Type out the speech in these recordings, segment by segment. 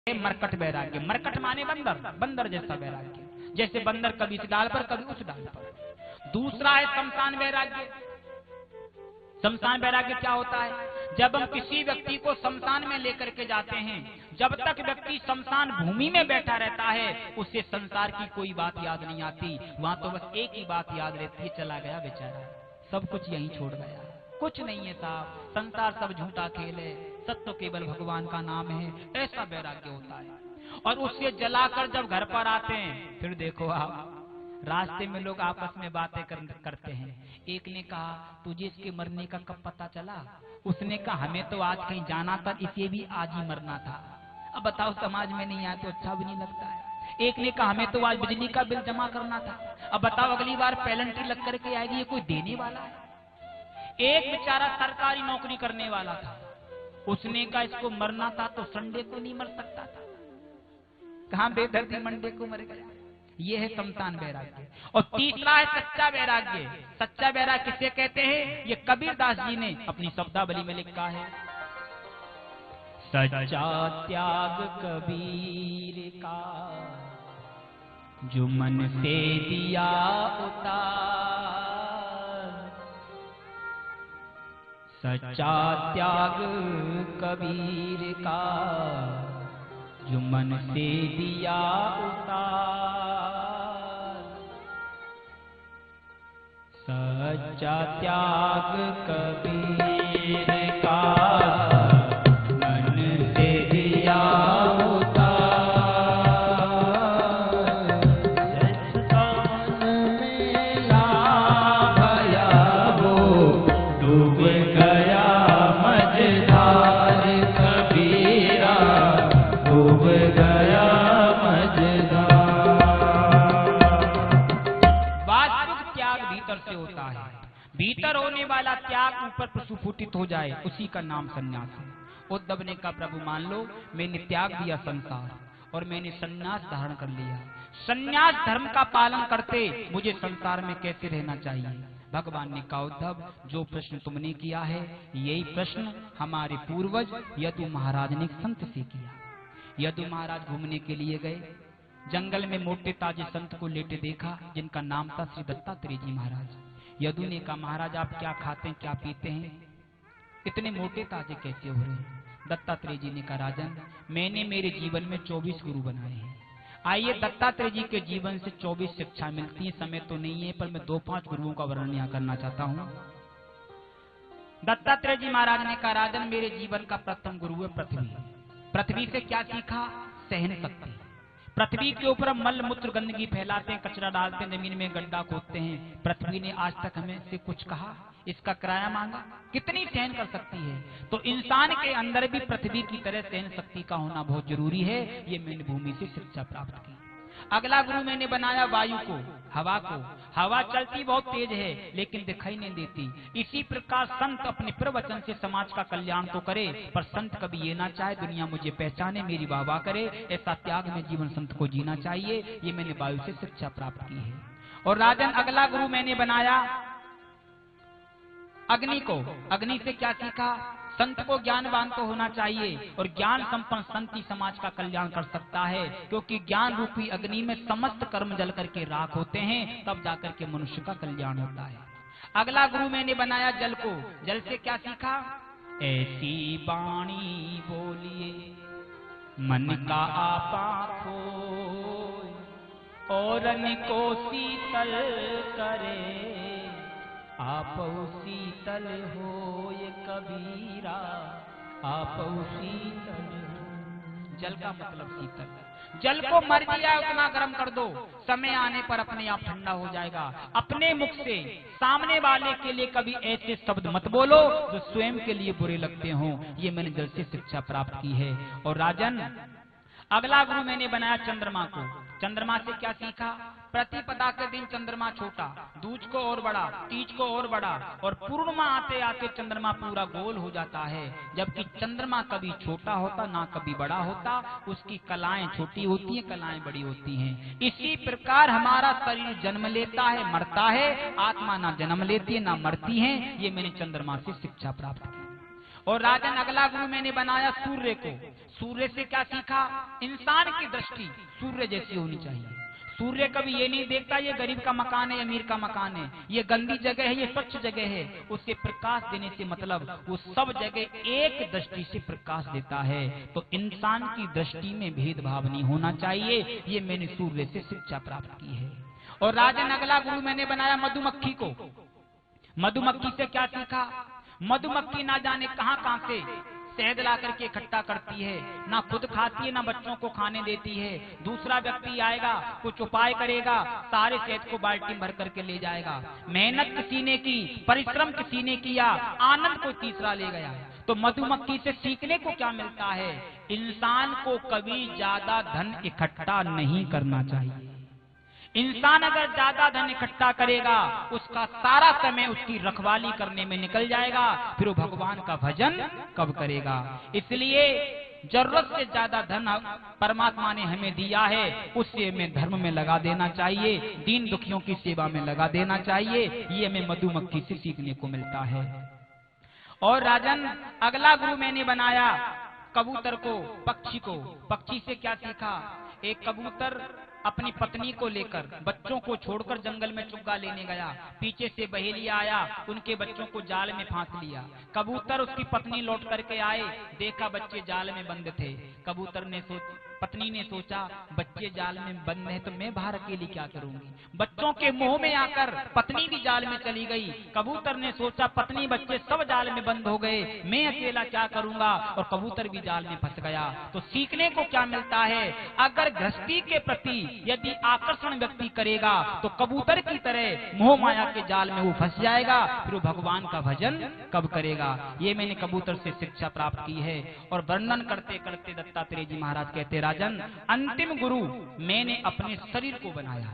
है मरकट वैराग्य। मरकट माने बंदर, बंदर जैसा वैराग्य, जैसे बंदर कभी इस डाल पर कभी उस डाल पर। दूसरा है शमशान वैराग्य। शमशान वैराग्य क्या होता है? जब हम किसी व्यक्ति को शमशान में लेकर के जाते हैं, जब तक व्यक्ति शमशान भूमि में बैठा रहता है उसे संसार की कोई बात याद नहीं आती। वहां तो बस एक ही बात याद रहती है, चला गया बेचारा, सब कुछ यहीं छोड़ गया, कुछ नहीं है साहब, संसार सब झूठा खेल है, सत्य केवल भगवान का नाम है। ऐसा वैराग्य होता है। और उससे जलाकर जब घर पर आते हैं, फिर देखो आप रास्ते में लोग आपस में बातें करते हैं। एक ने कहा तुझे इसके मरने का कब पता चला? उसने कहा हमें तो आज कहीं जाना था, इसे भी आज ही मरना था। अब बताओ समाज में नहीं आया तो अच्छा भी नहीं लगता है। एक ने कहा हमें तो आज बिजली का बिल जमा करना था, अब बताओ अगली बार पेनल्टी लग करके आएगी, ये कोई देने वाला है? एक बेचारा सरकारी नौकरी करने वाला था, उसने कहा इसको मरना था तो संडे को नहीं मर सकता था, कहां बेदर्दी मंडे को मर गया। ये है शमशान वैराग्य। और तीसरा है सच्चा वैराग्य। सच्चा वैराग्य किसे कहते हैं? ये कबीरदास जी ने अपनी शब्दावली में लिखा है। सच्चा त्याग कबीर का जो मन से दिया उतार, सच्चा त्याग कबीर का जो मन से दिया उतार, सच्चा त्याग कबीर का मन से दिया उतार, सत्संग में ला गया वो डूब गया मझधार, कबीरा डूब गया मझधार। वास्तविक त्याग भीतर से होता है। भीतर होने वाला त्याग ऊपर प्रस्फुटित हो जाए, उसी का नाम संन्यास है। उद्धव ने कहा प्रभु मान लो मैंने त्याग दिया संसार और मैंने संन्यास धारण कर लिया, संन्यास धर्म का पालन करते मुझे संसार में कैसे रहना चाहिए? भगवान ने कहा उद्धव जो प्रश्न तुमने किया है यही प्रश्न हमारे पूर्वज यदु महाराज ने संत से किया। यदु महाराज घूमने के लिए गए, जंगल में मोटे ताजे संत को लेटे देखा जिनका नाम था श्री दत्तात्रेय जी महाराज। यदु ने कहा महाराज आप क्या खाते हैं क्या पीते हैं, इतने मोटे ताजे कैसे हो रहे हैं? दत्तात्रेय जी ने कहा राजन मैंने मेरे जीवन में 24 गुरु बनाए हैं। आइए दत्तात्रेय जी के जीवन से 24 शिक्षा मिलती है, समय तो नहीं है पर मैं 2-5 गुरुओं का वर्णन यहाँ करना चाहता हूँ। दत्तात्रेय जी महाराज ने कहा राजन मेरे जीवन का प्रथम गुरु है पृथ्वी। पृथ्वी से क्या सीखा? सहन शक्ति। पृथ्वी के ऊपर मल मूत्र गंदगी फैलाते हैं, कचरा डालते हैं, जमीन में गड्ढा खोदते हैं। पृथ्वी ने आज तक हमें से कुछ कहा, इसका किराया मांगा? कितनी सहन कर सकती है? तो इंसान के अंदर भी पृथ्वी की तरह सहन शक्ति का होना बहुत जरूरी है। ये मैंने भूमि से शिक्षा प्राप्त की। अगला गुरु मैंने बनाया वायु को, हवा को। हवा चलती बहुत तेज है लेकिन दिखाई नहीं देती। इसी प्रकार संत अपने प्रवचन से समाज का कल्याण तो करे, पर संत कभी ये ना चाहे दुनिया मुझे पहचाने मेरी वाह करे। ऐसा त्याग में जीवन संत को जीना चाहिए। ये मैंने वायु से शिक्षा प्राप्त की है। और राजन अगला गुरु मैंने बनाया अग्नि को। अग्नि से क्या सीखा? संत को ज्ञानवान तो होना चाहिए और ज्ञान संपन्न संत ही समाज का कल्याण कर सकता है, क्योंकि ज्ञान रूपी अग्नि में समस्त कर्म जल करके राख होते हैं, तब जाकर के मनुष्य का कल्याण होता है। अगला गुरु मैंने बनाया जल को। जल से क्या सीखा? ऐसी वाणी बोलिए मन का आपा खोए, औरन को शीतल करे आप शीतल हो ये कबीरा आप शीतल हो। जल का मतलब शीतल। जल को मर्जी आए उतना गर्म कर दो, समय आने पर अपने आप ठंडा हो जाएगा। अपने मुख से सामने वाले के लिए कभी ऐसे शब्द मत बोलो जो स्वयं के लिए बुरे लगते हों। ये मैंने जल से शिक्षा प्राप्त की है। और राजन अगला गुरु मैंने बनाया चंद्रमा को। चंद्रमा से क्या सीखा? प्रतिपदा के दिन चंद्रमा छोटा, दूज को और बड़ा, तीज को और बड़ा, और पूर्णिमा आते आते चंद्रमा पूरा गोल हो जाता है। जबकि चंद्रमा कभी छोटा होता ना कभी बड़ा होता, उसकी कलाएं छोटी होती हैं, कलाएं बड़ी होती हैं। इसी प्रकार हमारा शरीर जन्म लेता है मरता है, आत्मा ना जन्म लेती है ना मरती है। ये मैंने चंद्रमा से शिक्षा प्राप्त की। और राजन अगला गुरु मैंने बनाया सूर्य को। सूर्य से क्या सीखा? इंसान की दृष्टि सूर्य जैसी होनी चाहिए। सूर्य कभी ये नहीं देखता ये गरीब का मकान है, अमीर का मकान है, ये गंदी जगह है, ये स्वच्छ जगह है। उसे प्रकाश देने से मतलब वो सब जगह एक दृष्टि से प्रकाश देता है। तो इंसान की दृष्टि में भेदभाव नहीं होना चाहिए, ये मैंने सूर्य से शिक्षा प्राप्त की है। और राजन अगला गुरु मैंने बनाया मधुमक्खी को। मधुमक्खी से क्या सीखा? मधुमक्खी ना जाने कहां कहां से शहद ला करके इकट्ठा करती है, ना खुद खाती है ना बच्चों को खाने देती है। दूसरा व्यक्ति आएगा, कुछ उपाय करेगा, सारे शहद को बाल्टी भर करके ले जाएगा। मेहनत किसी ने की, परिश्रम किसी ने किया, आनंद कोई तीसरा ले गया। तो मधुमक्खी से सीखने को क्या मिलता है? इंसान को कभी ज्यादा धन इकट्ठा नहीं करना चाहिए। इंसान अगर ज्यादा धन इकट्ठा करेगा, उसका सारा समय उसकी रखवाली करने में निकल जाएगा, फिर वो भगवान का भजन कब करेगा? इसलिए जरूरत से ज्यादा धन परमात्मा ने हमें दिया है, उससे हमें धर्म में लगा देना चाहिए, दीन दुखियों की सेवा में लगा देना चाहिए। ये हमें मधुमक्खी से सीखने को मिलता है। और राजन अगला गुरु मैंने बनाया कबूतर को, पक्षी को। पक्षी से क्या सीखा? एक कबूतर अपनी पत्नी को लेकर बच्चों को छोड़कर जंगल में चुग्गा लेने गया। पीछे से बहेलिया आया, उनके बच्चों को जाल में फांस लिया। कबूतर उसकी पत्नी लौट करके आए, देखा बच्चे जाल में बंद थे। पत्नी ने सोचा बच्चे जाल में बंद है तो मैं बाहर अकेली क्या करूंगी। बच्चों के मुंह में आकर पत्नी भी जाल में चली गई। कबूतर ने सोचा पत्नी बच्चे सब जाल में बंद हो गए, मैं अकेला क्या करूंगा, और कबूतर भी जाल में फंस गया। तो सीखने को क्या मिलता है? अगर गृहस्थी के प्रति यदि आकर्षण व्यक्ति करेगा तो कबूतर की तरह मोह माया के जाल में वो फंस जाएगा, फिर वो भगवान का भजन कब करेगा? ये मैंने कबूतर से शिक्षा प्राप्त की है। और वर्णन करते करते दत्तात्रेय जी महाराज कहते, राजन अंतिम गुरु मैंने अपने शरीर को बनाया।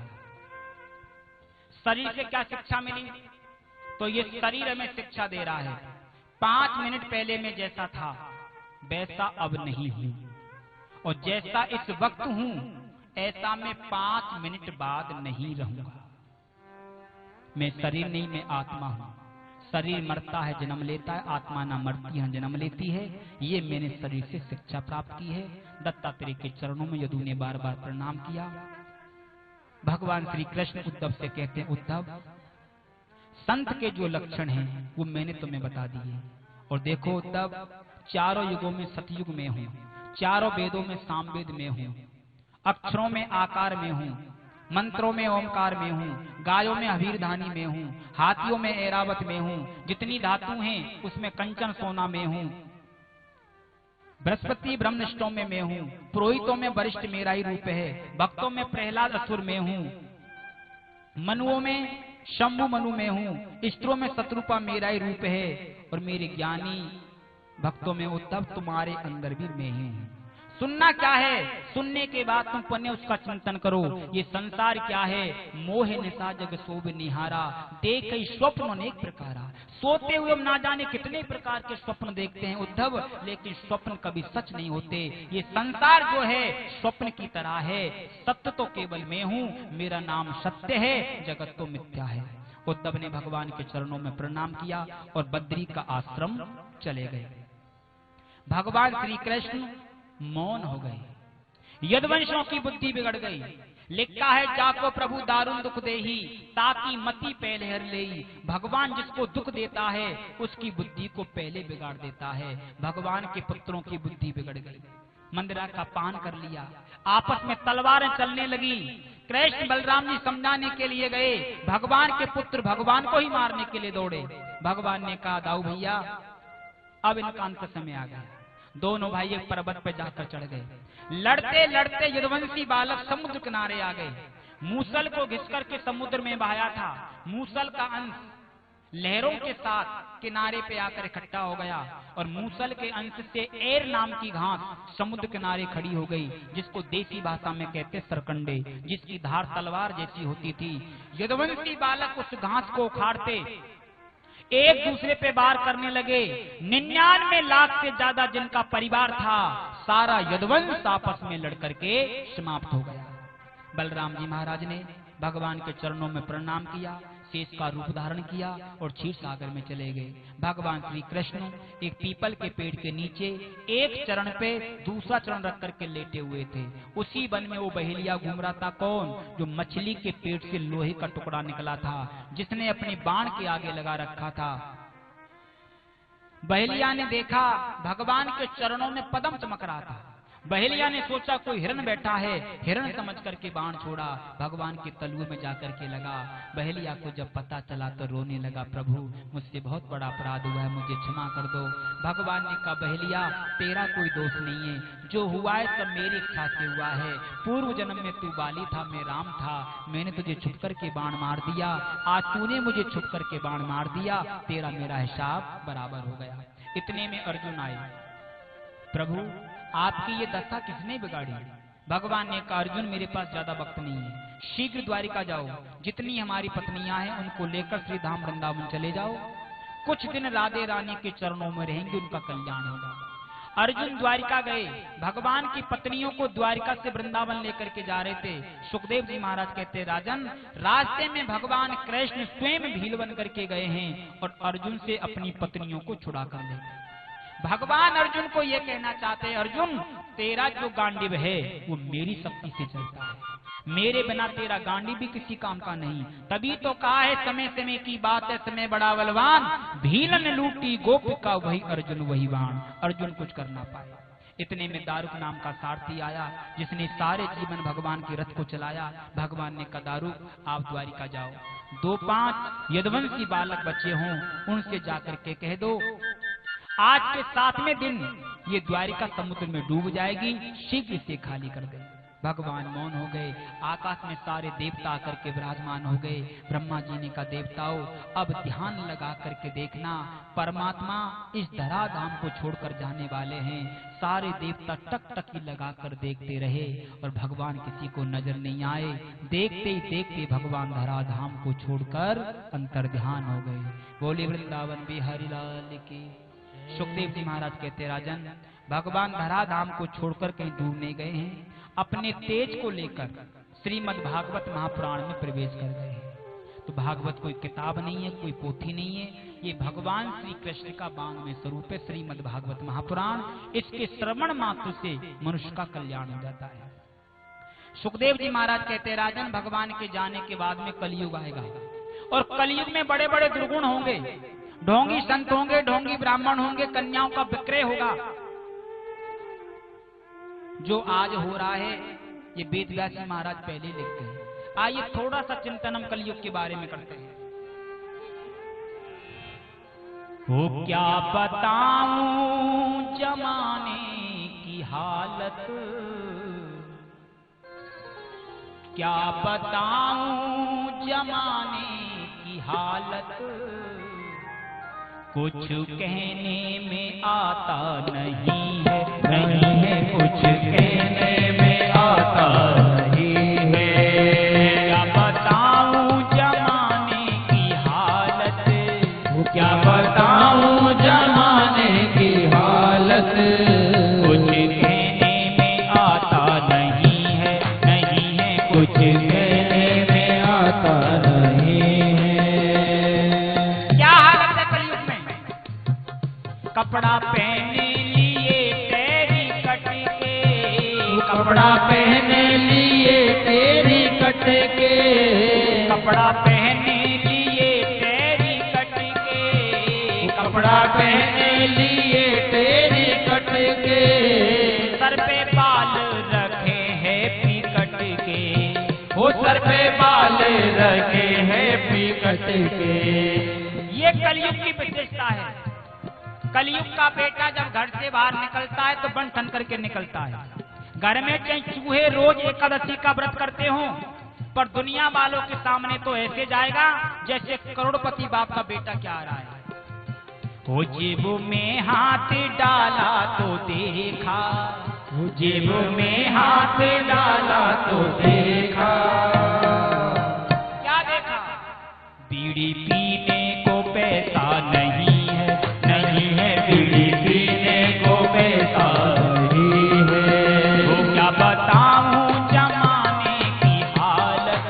शरीर से क्या शिक्षा मिली? तो ये शरीर हमें शिक्षा दे रहा है, 5 मिनट पहले मैं जैसा था वैसा अब नहीं हूं, और जैसा इस वक्त हूं ऐसा मैं 5 मिनट बाद नहीं रहूंगा। मैं शरीर नहीं, मैं आत्मा हूं। शरीर मरता है, जन्म लेता है, आत्मा ना मरती है, जन्म लेती है। ये मैंने शरीर से शिक्षा प्राप्त की है। दत्तात्रेय के चरणों में यदु ने बार बार प्रणाम किया। भगवान श्री कृष्ण उद्धव से कहते हैं, उद्धव संत के जो लक्षण हैं वो मैंने तुम्हें बता दिए। और देखो उद्धव, चारों युगों में सतयुग में हूं, चारों वेदों में सामवेद में हूं, अक्षरों में आकार में हूं, मंत्रों में ओमकार में हूं, गायों में अभीरधानी में हूं, हाथियों में ऐरावत में हूं, जितनी धातु हैं उसमें कंचन सोना में हूं, बृहस्पति ब्रह्मनिष्ठों में मैं हूं, पुरोहितों में वरिष्ठ मेरा ही रूप है, भक्तों में प्रहलाद असुर में हूं, मनुओं में शंभु मनु में हूं, स्त्रों में शत्रुपा मेरा ही रूप है, और मेरे ज्ञानी भक्तों में उद्धव तुम्हारे अंदर भी मैं ही हूं। सुनना क्या है? सुनने के बाद तुम पुण्य उसका चिंतन करो। ये संसार क्या है? मोह निशा जग सोभ निहारा, देख स्वप्न अनेक प्रकारा। सोते हुए हम ना जाने कितने प्रकार के स्वप्न देखते हैं उद्धव, लेकिन स्वप्न कभी सच नहीं होते। ये संसार जो है स्वप्न की तरह है, सत्य तो केवल मैं हूँ, मेरा नाम सत्य है, जगत तो मिथ्या है। उद्धव ने भगवान के चरणों में प्रणाम किया और बद्री का आश्रम चले गए। भगवान श्री कृष्ण मौन हो गए। यदुवंशियों की बुद्धि बिगड़ गई। लिखता है, जाको प्रभु दारुण दुख देही, ताकि मति पहले हर लेई। भगवान जिसको दुख देता है उसकी बुद्धि को पहले बिगाड़ देता है। भगवान के पुत्रों की बुद्धि बिगड़ गई, मंदिरा का पान कर लिया, आपस में तलवारें चलने लगी। कृष्ण बलराम जी समझाने के लिए गए, भगवान के पुत्र भगवान को ही मारने के लिए दौड़े। भगवान ने कहा, दाऊ भैया अब इनका अंत समय आ गया। दोनों भाई एक पर्वत पर जाकर चढ़ गए। लड़ते लड़ते यदुवंशी बालक समुद्र किनारे आ गए। मूसल को घिस करके समुद्र में बहाया था। मूसल का अंश लहरों के साथ किनारे पे आकर इकट्ठा हो गया, और मूसल के अंश से एर नाम की घास समुद्र किनारे खड़ी हो गई, जिसको देसी भाषा में कहते सरकंडे, जिसकी धार तलवार जैसी होती थी। यदुवंशी बालक उस घास को उखाड़ते एक दूसरे पे वार करने लगे। 99 लाख से ज्यादा जिनका परिवार था, सारा यदुवंश आपस में लड़कर के समाप्त हो गया। बलराम जी महाराज ने भगवान के चरणों में प्रणाम किया, शेष का रूप धारण किया और क्षीर सागर में चले गए। भगवान श्री कृष्ण एक पीपल के पेड़ के नीचे एक चरण पे दूसरा चरण रख करके लेटे हुए थे। उसी वन में वो बहेलिया घूम रहा था। कौन? जो मछली के पेट से लोहे का टुकड़ा निकला था, जिसने अपने बाण के आगे लगा रखा था। बहेलिया ने देखा भगवान के चरणों में पद्म चमक रहा था। बहेलिया ने सोचा कोई हिरण बैठा है, हिरण समझ करके बाण छोड़ा, भगवान के तलुए में जाकर के लगा। बहेलिया को जब पता चला तो रोने लगा, प्रभु मुझसे बहुत बड़ा अपराध हुआ है, मुझे क्षमा कर दो। भगवान ने कहा, बहेलिया तेरा कोई दोष नहीं है, जो हुआ है सब मेरी इच्छा से हुआ है। पूर्व जन्म में तू बाली था, मैं राम था, मैंने तुझे छुप करके बाण मार दिया, आज तूने मुझे छुप करके बाण मार दिया, तेरा मेरा हिसाब बराबर हो गया। इतने में अर्जुन आए, प्रभु आपकी ये दशा किसने बिगाड़ी? भगवान ने कहा, अर्जुन मेरे पास ज्यादा वक्त नहीं है, शीघ्र द्वारिका जाओ, जितनी हमारी पत्नियां हैं उनको लेकर श्री धाम वृंदावन चले जाओ, कुछ दिन राधे रानी के चरणों में रहेंगे, उनका कल्याण होगा। अर्जुन द्वारिका गए, भगवान की पत्नियों को द्वारिका से वृंदावन लेकर के जा रहे थे। सुखदेव जी महाराज कहते, राजन रास्ते में भगवान कृष्ण स्वयं भील बन करके गए हैं और अर्जुन से अपनी पत्नियों को छुड़ा कर ले। भगवान अर्जुन को यह कहना चाहते हैं, अर्जुन तेरा जो गांडीव है वो मेरी शक्ति से चलता है, मेरे बिना तेरा गांडीव भी किसी काम का नहीं। तभी तो कहा है समय समय की बात है, समय बड़ा बलवान, भीलन लूटी गोपिका वही अर्जुन वही बाण, अर्जुन कुछ कर ना पाए। इतने में दारुक नाम का सारथी आया, जिसने सारे जीवन भगवान के रथ को चलाया। भगवान ने कहा, दारुक आप द्वारिका जाओ, 2-5 यदुवंशी बालक बच्चे हों उनसे जाकर के कह दो आज के 7वें दिन ये द्वारिका समुद्र में डूब जाएगी, शीघ्र से खाली कर दे। भगवान मौन हो गए। आकाश में सारे देवता आकर के विराजमान हो गए। ब्रह्मा जी ने कहा, देवताओं अब ध्यान लगा करके देखना, परमात्मा इस धराधाम को छोड़कर जाने वाले हैं। सारे देवता टकटकी लगा कर देखते रहे और भगवान किसी को नजर नहीं आए। देखते ही देखते भगवान धराधाम को छोड़कर अंतर्ध्यान हो गए। बोले वृंदावन बिहारी लाल की। सुखदेव जी महाराज कहते, राजन भगवान धराधाम को छोड़कर कहीं दूर नहीं गए हैं, अपने तेज को लेकर श्रीमद् भागवत महापुराण में प्रवेश कर गए हैं। तो भागवत कोई किताब नहीं है, कोई पोथी नहीं है, ये भगवान श्री कृष्ण का वाङ्मय स्वरूप है श्रीमद् भागवत महापुराण। इसके श्रवण मात्र से मनुष्य का कल्याण हो जाता है। सुखदेव जी महाराज कहते, राजन भगवान के जाने के बाद में कलयुग आएगा और कलयुग में बड़े बड़े दुर्गुण होंगे, ढोंगी संत होंगे, ढोंगी ब्राह्मण होंगे, कन्याओं का विक्रय होगा। जो आज हो रहा है ये वेद व्यास महाराज पहले लिखते हैं। आइए थोड़ा सा चिंतन हम कलयुग के बारे में करते हैं। वो क्या बताऊं जमाने की हालत, क्या बताऊं जमाने की हालत, कुछ कहने में आता नहीं है, नहीं है कुछ कहने में आता नहीं है। क्या बताऊं जमाने की हालत, क्या बताऊं जमाने की हालत, कुछ कहने में आता नहीं है, नहीं है कुछ कहने में आता नहीं है। क्या हालत है कलयुग में? कपड़ा पहने लिए तेरी कट के, कपड़ा पहने लिए तेरी कट के, कपड़ा पहने लिए तेरी कट के, कपड़ा पहने लिए तेरी कट के, सर पे बाल रखे हैं पिकट के, वो सर पे बाल रखे हैं पिकट के। ये कलयुग की विशेषता है। कलयुग का बेटा जब घर से बाहर निकलता है तो बन ठन करके निकलता है। घर में चाहे चूहे रोज एकादशी का व्रत करते हो, पर दुनिया वालों के सामने तो ऐसे जाएगा जैसे करोड़पति बाप का बेटा क्या आ रहा है। वो जेब में हाथ डाला तो देखा, वो जेब में हाथ डाला तो देखा, क्या देखा? बीड़ी पीने को पैसा नहीं है, नहीं है बीड़ी पीने को पैसा नहीं है। वो क्या बताऊं जमाने की हालत,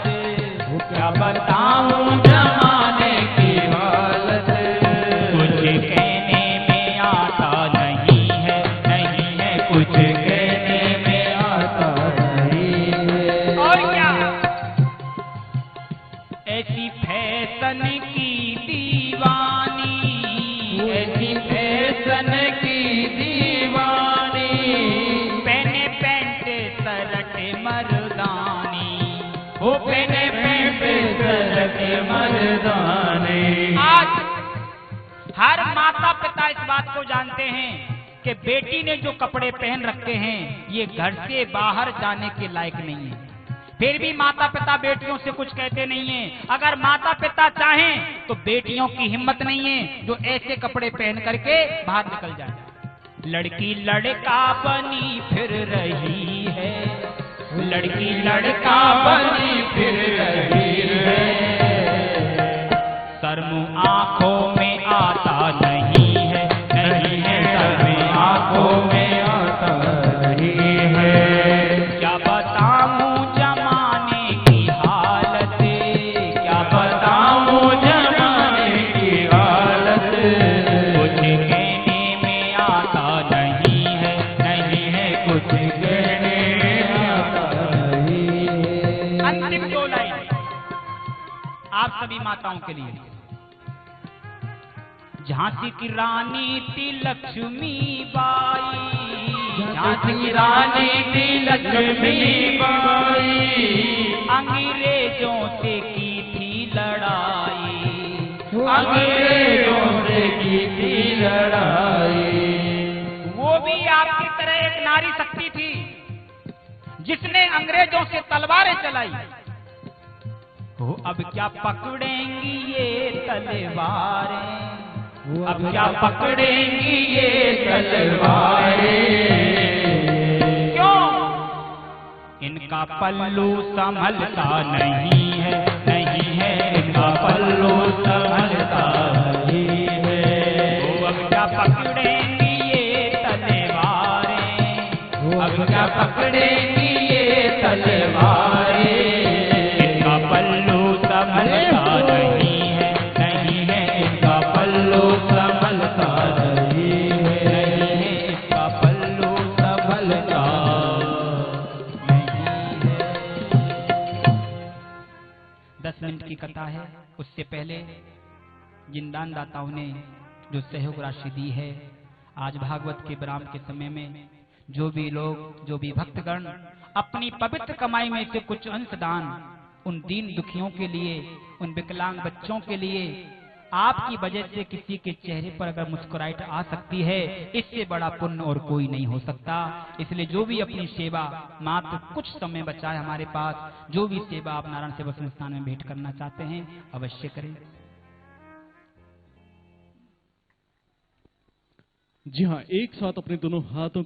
वो क्या बताऊं जमाने हो पहने के मर्दाने। आज हर माता पिता इस बात को जानते हैं कि बेटी ने जो कपड़े पहन रखे हैं ये घर से बाहर जाने के लायक नहीं है। फिर भी माता पिता बेटियों से कुछ कहते नहीं है। अगर माता पिता चाहें तो बेटियों की हिम्मत नहीं है जो ऐसे कपड़े पहन करके बाहर निकल जाए। लड़की लड़का बनी फिर रही है, लड़की लड़का बनी फिर रही है, शर्म आंखों में आता नहीं है, नहीं है शर्म आंखों में आता नहीं है। क्या बताऊं जमाने की हालत, क्या बताऊं जमाने की हालत, कुछ कहने में आता नहीं है, नहीं है कुछ कहने में आता नहीं है। अंतिम 2 लाइन आप सभी माताओं के लिए। झांसी की रानी थी लक्ष्मी बाई, झांसी की रानी थी लक्ष्मी बाई, अंग्रेजों से की थी लड़ाई, अंग्रेजों से की थी लड़ाई। वो भी आपकी तरह एक नारी शक्ति थी जिसने अंग्रेजों से तलवारें चलाई। हो अब क्या पकड़ेंगी ये तलवारें, अब क्या पकड़ेंगी ये तलवारें, क्यों? इनका पल्लू संभलता नहीं है, नहीं है इनका पल्लू संभलता नहीं है। वो अब क्या पकड़ेंगी ये तलवारें, अब क्या पकड़ेंगी ये तलवारें, इनका पल्लू संभलता नहीं है, नहीं है इनका पल्लू संभलता नहीं है, नहीं है इसका पल्लू संभलता नहीं है। 10 मिनट की कथा है। उससे पहले जिन दानदाताओं ने जो सहयोग राशि दी है, आज भागवत के विराम के समय में जो भी लोग, जो भी भक्तगण अपनी पवित्र कमाई में से कुछ अंश दान उन दीन दुखियों के लिए, उन विकलांग बच्चों के लिए, आपकी वजह से किसी के चेहरे पर अगर मुस्कुराहट आ सकती है, इससे बड़ा पुण्य और कोई नहीं हो सकता। इसलिए जो भी अपनी सेवा, मात्र कुछ समय बचा है हमारे पास, जो भी सेवा आप नारायण सेवा संस्थान में भेंट करना चाहते हैं अवश्य करें। जी हाँ, एक साथ अपने दोनों हाथों